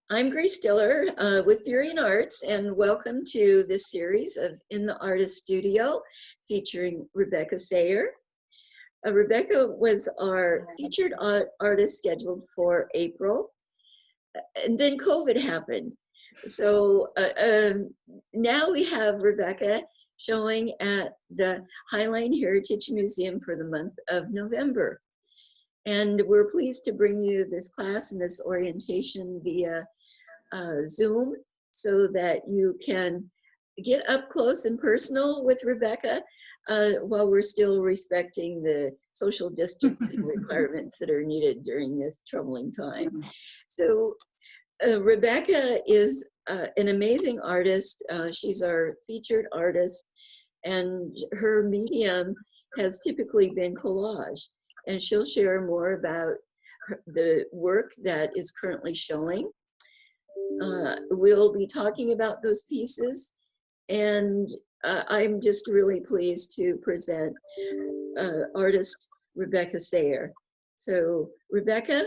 I'm Grace Diller with Burien Arts, and welcome to this series of In the Artist Studio featuring Rebecca Sayre. Rebecca was our featured artist scheduled for April, and then COVID happened. So now we have Rebecca showing at the Highline Heritage Museum for the month of November. And we're pleased to bring you this class and this orientation via Zoom so that you can get up close and personal with Rebecca while we're still respecting the social distancing requirements that are needed during this troubling time. So Rebecca is an amazing artist. She's our featured artist, and her medium has typically been collage. And she'll share more about the work that is currently showing. We'll be talking about those pieces, and I'm just really pleased to present artist Rebecca Sayre. So Rebecca,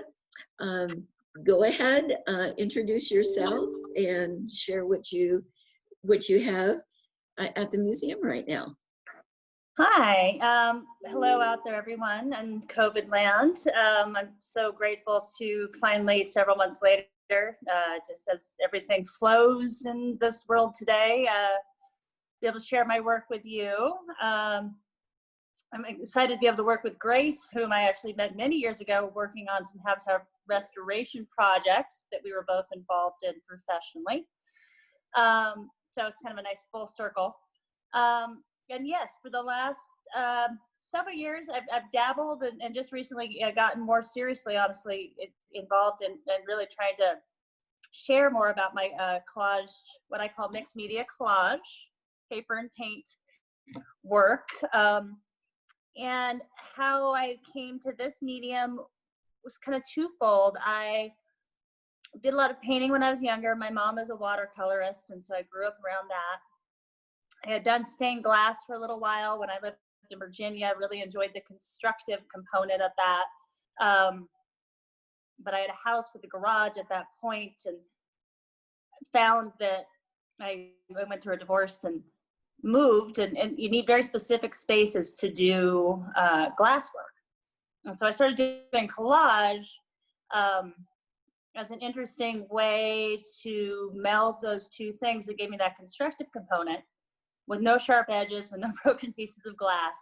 go ahead, introduce yourself and share what you have at the museum right now. Hi, hello out there everyone in COVID land. I'm so grateful to finally, several months later, just as everything flows in this world today, be able to share my work with you. I'm excited to be able to work with Grace, whom I actually met many years ago working on some habitat restoration projects that we were both involved in professionally. So it's kind of a nice full circle. And yes, for the last several years, I've dabbled and just recently gotten more seriously, honestly, involved in really trying to share more about my collage, what I call mixed media collage, paper and paint work. And how I came to this medium was kind of twofold. I did a lot of painting when I was younger. My mom is a watercolorist, and so I grew up around that. I had done stained glass for a little while when I lived in Virginia. I really enjoyed the constructive component of that. But I had a house with a garage at that point and found that I went through a divorce and moved, and you need very specific spaces to do glass work. And so I started doing collage as an interesting way to meld those two things that gave me that constructive component with no sharp edges, with no broken pieces of glass,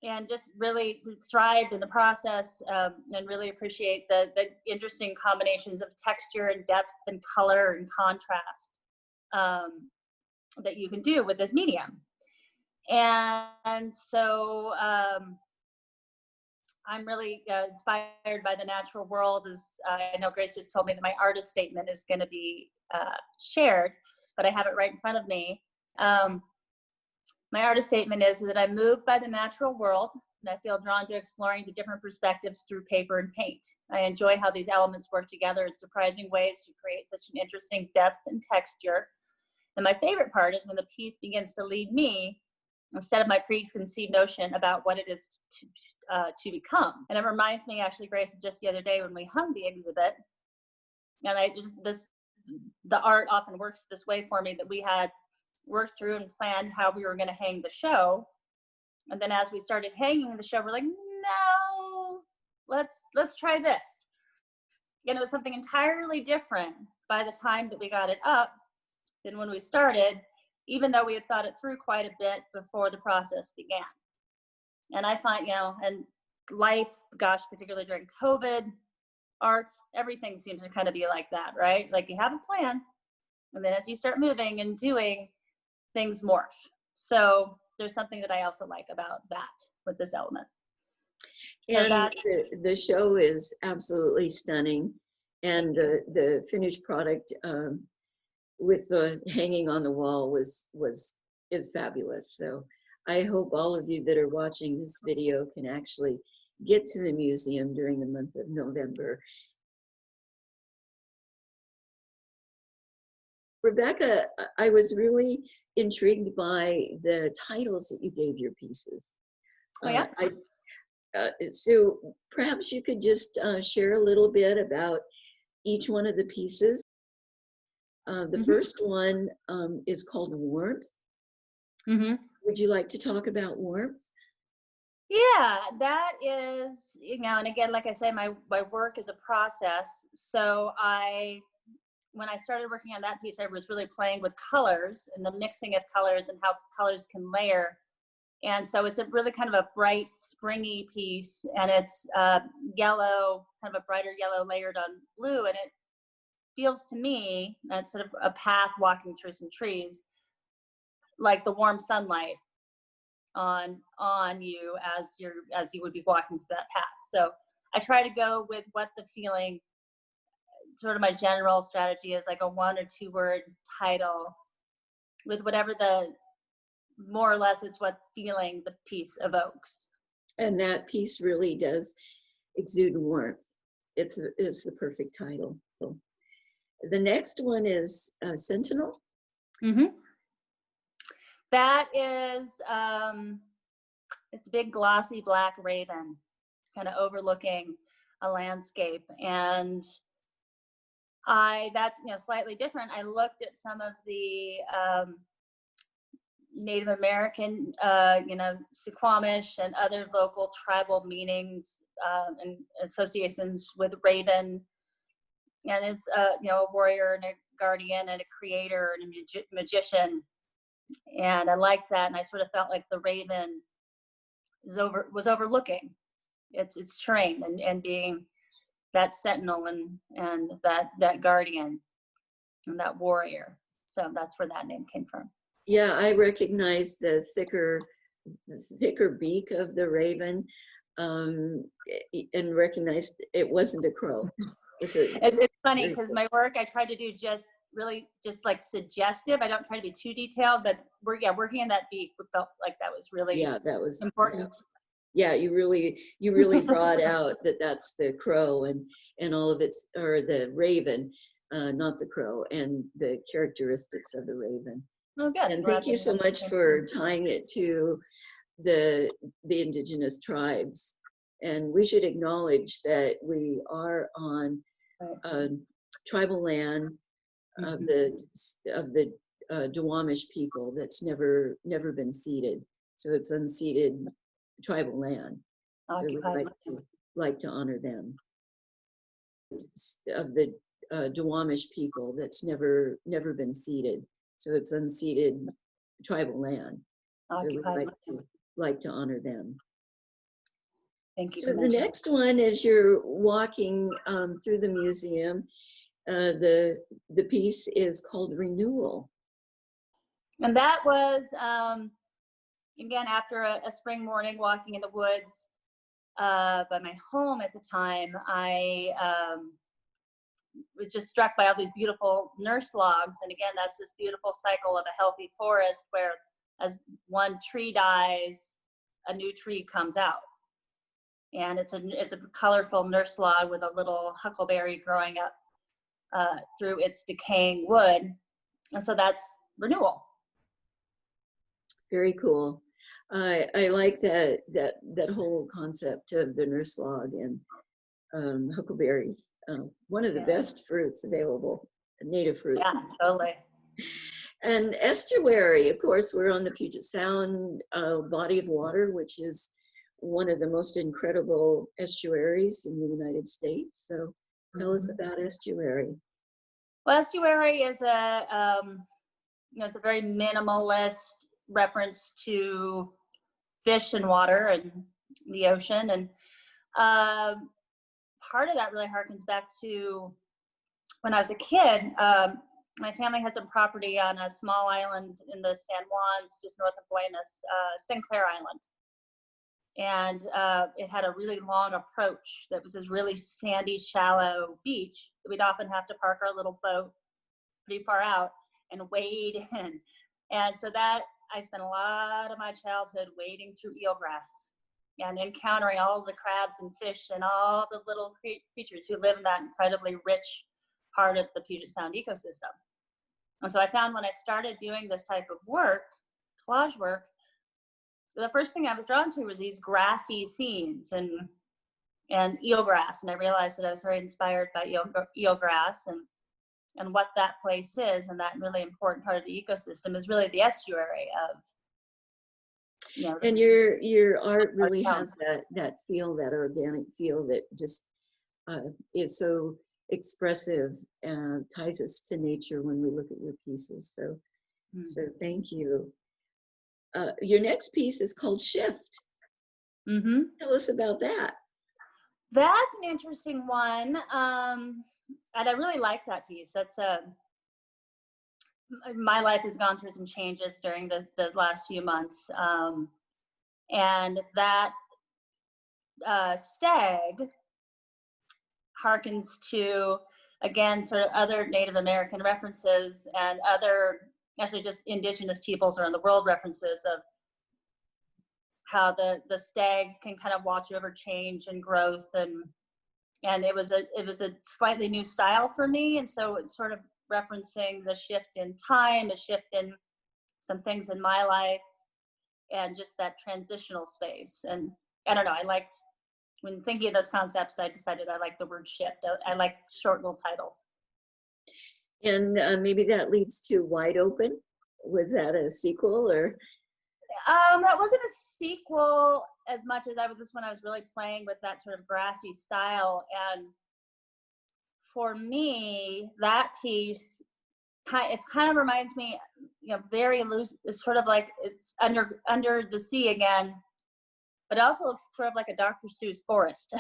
and just really thrived in the process, and really appreciate the interesting combinations of texture and depth and color and contrast that you can do with this medium. And so I'm really inspired by the natural world. As I know Grace just told me that my artist statement is going to be shared, but I have it right in front of me. My artist statement is that I'm moved by the natural world, and I feel drawn to exploring the different perspectives through paper and paint. I enjoy how these elements work together in surprising ways to create such an interesting depth and texture. And my favorite part is when the piece begins to lead me instead of my preconceived notion about what it is to become. And it reminds me, actually, Grace, just the other day when we hung the exhibit, and the art often works this way for me, that we had worked through and planned how we were going to hang the show. And then as we started hanging the show, we're like, no, let's try this. And it was something entirely different by the time that we got it up than when we started, even though we had thought it through quite a bit before the process began. And I find, and life, gosh, particularly during COVID, art, everything seems to kind of be like that, right? Like you have a plan, and then as you start moving and doing, things morph. So there's something that I also like about that with this element. And the show is absolutely stunning, and the finished product with the hanging on the wall is fabulous. So I hope all of you that are watching this video can actually get to the museum during the month of November. Rebecca, I was really intrigued by the titles that you gave your pieces. Oh, yeah? So perhaps you could just share a little bit about each one of the pieces. The first one is called Warmth. Would you like to talk about warmth? Yeah, that is, and again, like I say, my work is a process. So when I started working on that piece, I was really playing with colors and the mixing of colors and how colors can layer. And so it's a really kind of a bright, springy piece, and it's yellow, kind of a brighter yellow layered on blue, and it feels to me, that's sort of a path walking through some trees, like the warm sunlight on you as you would be walking through that path. So I try to go with what the feeling, sort of my general strategy is, like a 1 or 2 word title with whatever the, more or less, it's what feeling the piece evokes. And that piece really does exude warmth. It's the perfect title. So the next one is Sentinel. That is, it's a big glossy black raven, kind of overlooking a landscape. And that's, slightly different. I looked at some of the Native American, Suquamish and other local tribal meanings and associations with raven. And it's, a warrior and a guardian and a creator and a magician. And I liked that, and I sort of felt like the raven was overlooking its terrain and being that sentinel and that guardian and that warrior. So that's where that name came from. Yeah, I recognized the thicker beak of the raven, and recognized it wasn't a crow. It's funny because my work, I tried to do just like suggestive. I don't try to be too detailed, but working in that beak felt like that was really important. Yeah, you really draw it out that that's the crow and all of its, or the raven, not the crow, and the characteristics of the raven. Oh, good. And thank you so much for tying it to the indigenous tribes. And we should acknowledge that we are on tribal land of the Duwamish people that's never been ceded. So it's unceded tribal land. So we'd like to honor them. Of the Duwamish people that's never been ceded. So it's unceded tribal land. So we'd like to honor them. Thank you. So the next one, as you're walking through the museum, the piece is called Renewal. And that was, again, after a spring morning walking in the woods by my home at the time, I was just struck by all these beautiful nurse logs. And again, that's this beautiful cycle of a healthy forest where as one tree dies, a new tree comes out. And it's a colorful nurse log with a little huckleberry growing up through its decaying wood. And so that's renewal. Very cool. I like that whole concept of the nurse log and huckleberries. One of the best fruits available, native fruit. Yeah, totally. And estuary, of course, we're on the Puget Sound body of water, which is one of the most incredible estuaries in the United States. So tell us about estuary. Well, estuary is it's a very minimalist reference to fish and water and the ocean. And part of that really harkens back to when I was a kid. My family has a property on a small island in the San Juans, just north of Buenos, Sinclair Island. And it had a really long approach that was this really sandy, shallow beach. We'd often have to park our little boat pretty far out and wade in. And so that I spent a lot of my childhood wading through eelgrass and encountering all the crabs and fish and all the little creatures who live in that incredibly rich part of the Puget Sound ecosystem. And so I found when I started doing this type of work, collage work, the first thing I was drawn to was these grassy scenes. And and eelgrass. And I realized that I was very inspired by eelgrass and what that place is. And that really important part of the ecosystem is really the estuary of, you know. And your art really has that feel, that organic feel that just is so expressive and ties us to nature when we look at your pieces. So, so thank you. Your next piece is called Shift. Tell us about that. That's an interesting one. And I really like that piece. That's my life has gone through some changes during the last few months. And that stag harkens to, again, sort of other Native American references and other, actually just indigenous peoples around the world references of how the stag can kind of watch over change and growth, and it was a slightly new style for me, and so it's sort of referencing the shift in time, a shift in some things in my life, and just that transitional space. And I don't know, I liked, when thinking of those concepts, I decided I like the word shift. I like short little titles. And maybe that leads to Wide Open. Was that a sequel, or? That wasn't a sequel as much as I was just when I was really playing with that sort of grassy style. And for me, that piece, it kind of reminds me, you know, very loose. It's sort of like it's under the sea again, but it also looks sort of like a Dr. Seuss forest.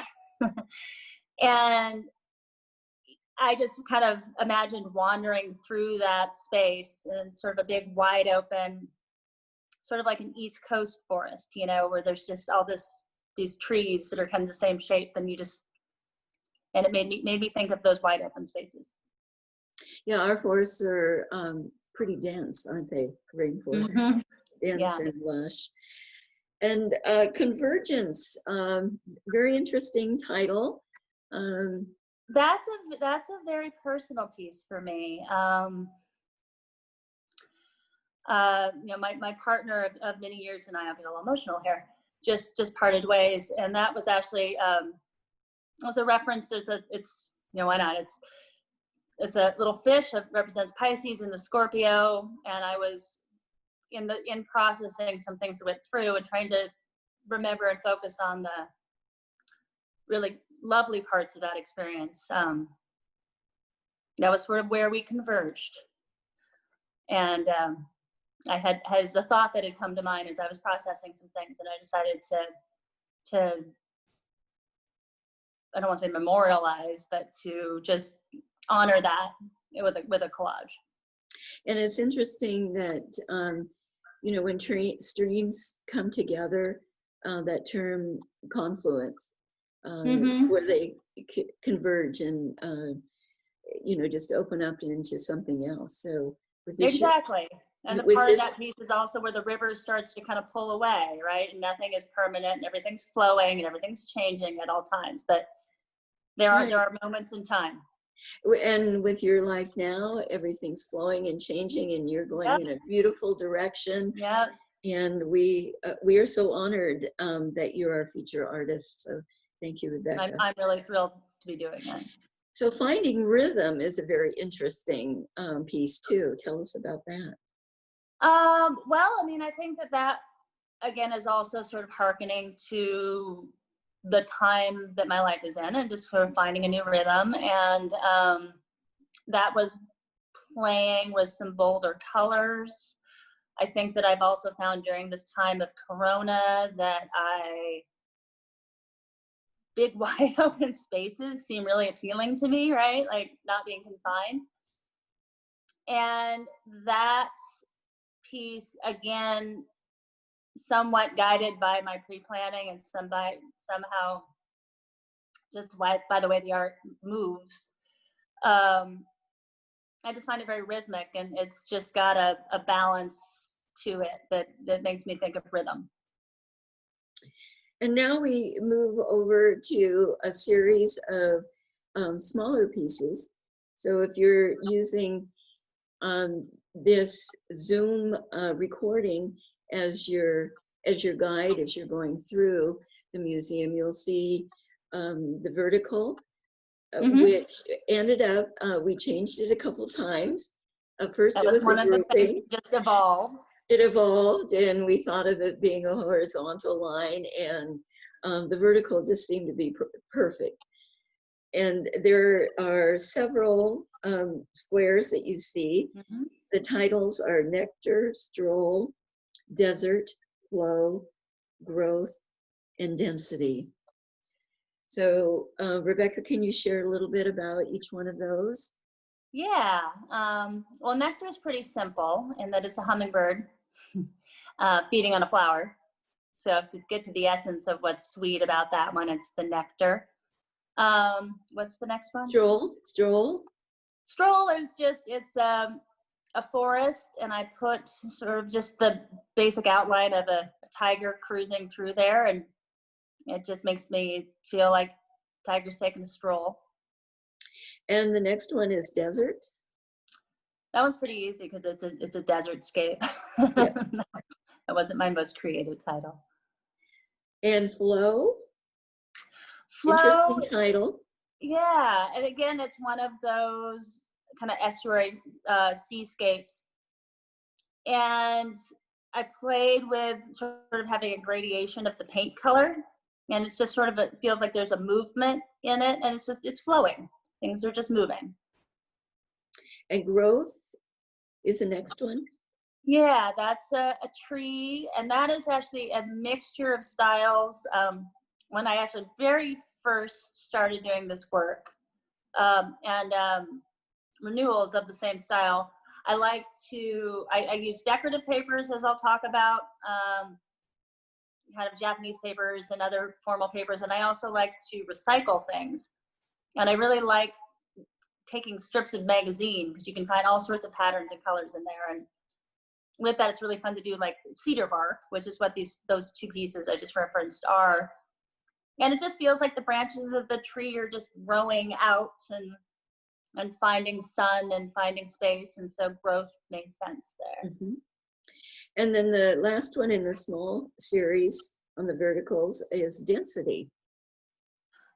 And I just kind of imagined wandering through that space and sort of a big wide open, sort of like an East Coast forest, you know, where there's just all these trees that are kind of the same shape, and and it made me think of those wide open spaces. Yeah, our forests are pretty dense, aren't they? Rainforests, dense and lush. And Convergence, very interesting title. That's a very personal piece for me. You know, my partner of many years and I get a little emotional here, just parted ways, and that was actually it was a reference. It's you know, why not? It's a little fish that represents Pisces and the Scorpio, and I was in processing some things that went through and trying to remember and focus on the really lovely parts of that experience. That was sort of where we converged, and I had the thought that had come to mind as I was processing some things, and I decided to I don't want to say memorialize, but to just honor that with a collage. And it's interesting that you know, when streams come together, that term confluence, where they converge and you know, just open up into something else. So with this exactly. And the part of that piece is also where the river starts to kind of pull away, right? And nothing is permanent, and everything's flowing, and everything's changing at all times. But there are moments in time. And with your life now, everything's flowing and changing, and you're going in a beautiful direction. Yeah. And we are so honored that you're our feature artist. So thank you, Rebecca. I'm really thrilled to be doing that. So Finding Rhythm is a very interesting piece too. Tell us about that. Well, I mean, I think that again is also sort of hearkening to the time that my life is in, and just sort of finding a new rhythm. And that was playing with some bolder colors. I think that I've also found during this time of Corona that big wide open spaces seem really appealing to me, right? Like not being confined. And that piece, again, somewhat guided by my pre-planning and somehow just by the way the art moves. I just find it very rhythmic, and it's just got a balance to it that makes me think of rhythm. And now we move over to a series of smaller pieces. So if you're using this Zoom recording as your guide, as you're going through the museum, you'll see the vertical, Mhm. which ended up, we changed it a couple times. First That it was was a one of the things grouping. that just evolved. It evolved, and we thought of it being a horizontal line, and the vertical just seemed to be perfect. And there are several squares that you see. Mhm. The titles are nectar, stroll, desert, flow, growth, and density. So Rebecca, can you share a little bit about each one of those? Yeah. Well, nectar is pretty simple in that it's a hummingbird feeding on a flower. So to get to the essence of what's sweet about that one, it's the nectar. What's the next one? Stroll. Stroll is just, it's a forest, and I put sort of just the basic outline of a tiger cruising through there, and it just makes me feel like tiger's taking a stroll. And the next one is desert. That one's pretty easy because it's a desert scape. Yeah. That wasn't my most creative title. And flow. Flow, Interesting title. yeah, and again, it's one of those kind of estuary seascapes. And I played with sort of having a gradation of the paint color, and it's just sort of, it feels like there's a movement in it, and it's flowing. Things are just moving. And growth is the next one. Yeah, that's a tree, and that is actually a mixture of styles. When I actually very first started doing this work, and Renewal is of the same style, I like to, I use decorative papers, as I'll talk about, kind of Japanese papers and other formal papers, and I also like to recycle things. And I really like taking strips of magazine because you can find all sorts of patterns and colors in there. And with that, it's really fun to do like cedar bark, which is what those two pieces I just referenced are. And it just feels like the branches of the tree are just growing out and finding sun and finding space. And so growth makes sense there. Mm-hmm. And then the last one in the small series on the verticals is density.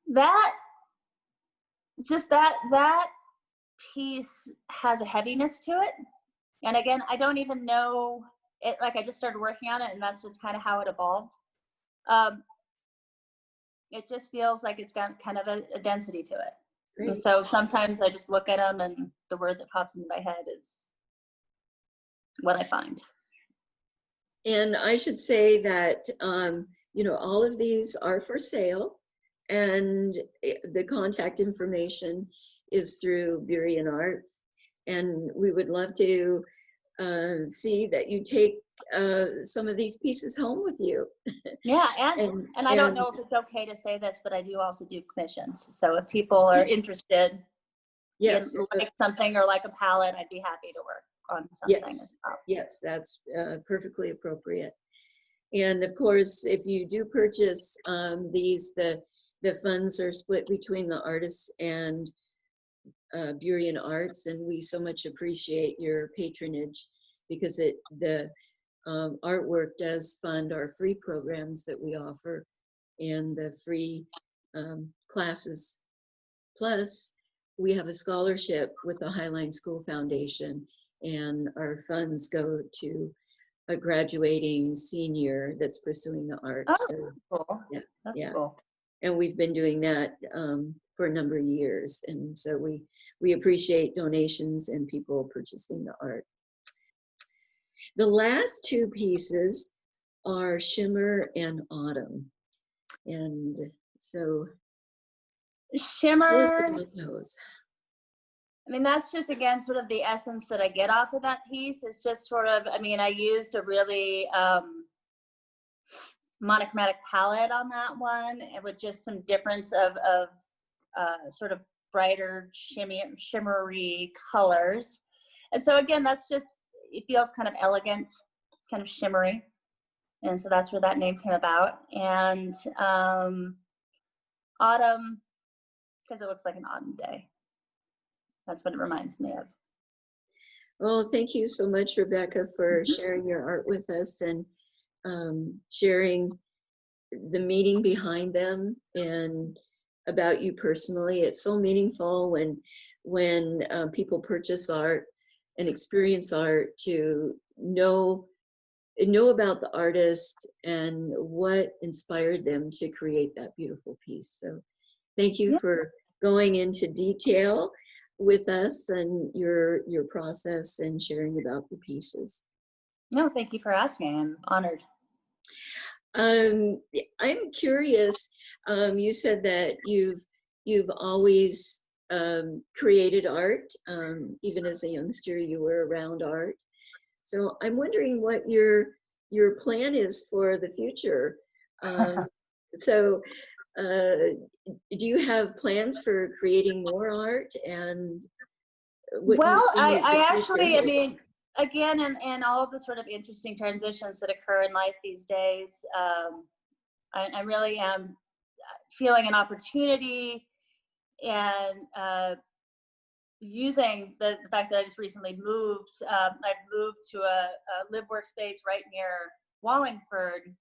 That piece has a heaviness to it. And again, I don't even know it, like I just started working on it, and that's just kind of how it evolved. It just feels like it's got kind of a density to it. Great. And so sometimes I just look at them, and the word that pops into my head is what I find. And I should say that, you know, all of these are for sale, and the contact information is through Burien Arts. And we would love to see that you take some of these pieces home with you. Yeah, and I don't know if it's okay to say this, but I do also do commissions. So if people are interested, yes, in like something or like a palette, I'd be happy to work on something. Yes, yes, that's perfectly appropriate. And of course, if you do purchase these, the funds are split between the artists and Burien Arts, and we so much appreciate your patronage because the artwork does fund our free programs that we offer and the free classes. Plus, we have a scholarship with the Highline School Foundation, and our funds go to a graduating senior that's pursuing the arts. Oh, so, cool. Yeah, That's yeah. Cool. And we've been doing that for a number of years, and so we appreciate donations and people purchasing the art. The last two pieces are Shimmer and Autumn, and so Shimmer, those. I mean, that's just, again, sort of the essence that I get off of that piece. It's just sort of, I mean, I used a really monochromatic palette on that one, and with just some difference of sort of brighter shimmery colors. And so again, that's just, it feels kind of elegant, kind of shimmery. And so that's where that name came about. And autumn, because it looks like an autumn day. That's what it reminds me of. Well, thank you so much, Rebecca, for sharing your art with us and sharing the meaning behind them and about you personally. It's so meaningful when people purchase art and experience art to know about the artist and what inspired them to create that beautiful piece. So thank you Yeah. for going into detail with us and your process and sharing about the pieces. No, thank you for asking. I'm honored. I'm curious. You said that you've always created art. Even as a youngster, you were around art. So I'm wondering what your plan is for the future. So do you have plans for creating more art, and what do you Well, see the I future actually, I holds? mean, again, and all of the sort of interesting transitions that occur in life these days, I really am feeling an opportunity and using the fact that I just recently moved. I've moved to a live workspace right near Wallingford,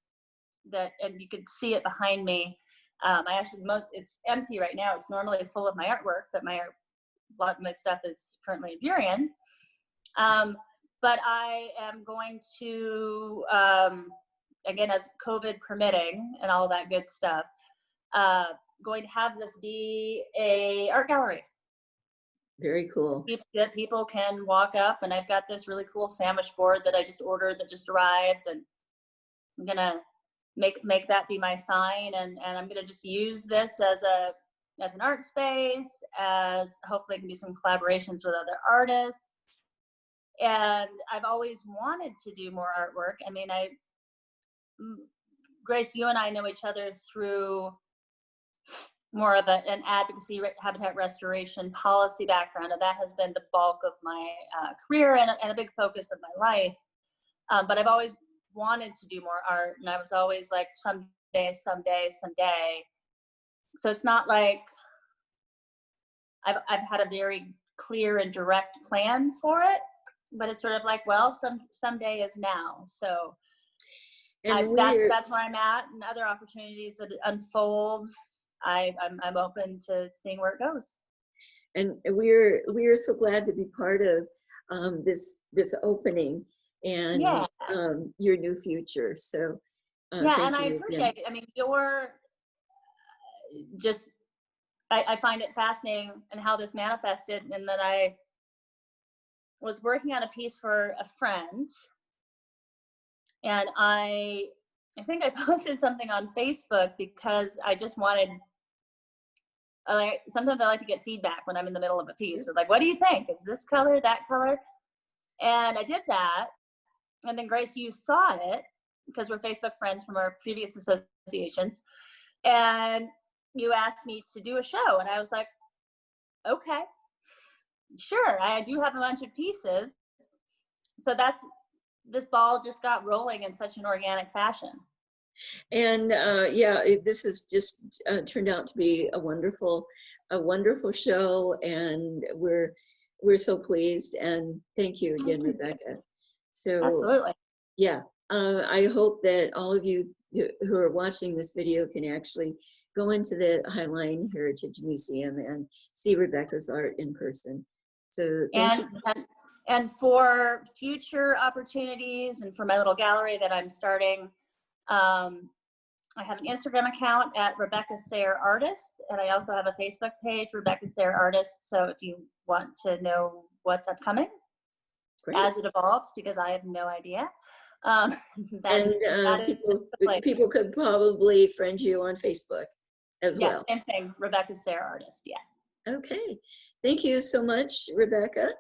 and you can see it behind me. I actually, it's empty right now. It's normally full of my artwork, but a lot of my stuff is currently in Burien. But I am going to, again, as COVID permitting and all that good stuff, going to have this be a art gallery. Very cool. That people can walk up, and I've got this really cool sandwich board that I just ordered that just arrived, and I'm gonna make that be my sign, and I'm gonna just use this as an art space, as hopefully I can do some collaborations with other artists. And I've always wanted to do more artwork. I mean, Grace, you and I know each other through more of an advocacy, habitat restoration policy background, and that has been the bulk of my career and a big focus of my life. But I've always wanted to do more art, and I was always like, someday. So it's not like I've had a very clear and direct plan for it, but it's sort of like, well, someday is now. So that's where I'm at, and other opportunities that unfolds, I'm open to seeing where it goes. And we're so glad to be part of this opening and your new future. So yeah, and I appreciate it. I mean, you're just, I find it fascinating and how this manifested, and that I was working on a piece for a friend, and I think I posted something on Facebook because I just wanted, sometimes I like to get feedback when I'm in the middle of a piece. So like, what do you think? Is this color, that color? And I did that. And then Grace, you saw it because we're Facebook friends from our previous associations. And you asked me to do a show. And I was like, okay, sure. I do have a bunch of pieces. So this ball just got rolling in such an organic fashion. And this has just turned out to be a wonderful show, and we're so pleased. And thank you again, Rebecca. So absolutely, yeah, I hope that all of you who are watching this video can actually go into the Highline Heritage Museum and see Rebecca's art in person. So thank you. And for future opportunities, and for my little gallery that I'm starting, I have an Instagram account at Rebecca Sayre Artist, and I also have a Facebook page, Rebecca Sayre Artist. So if you want to know what's upcoming, great, as it evolves, because I have no idea. People could probably friend you on Facebook as well. Same thing, Rebecca Sayre Artist. Yeah. Okay. Thank you so much, Rebecca.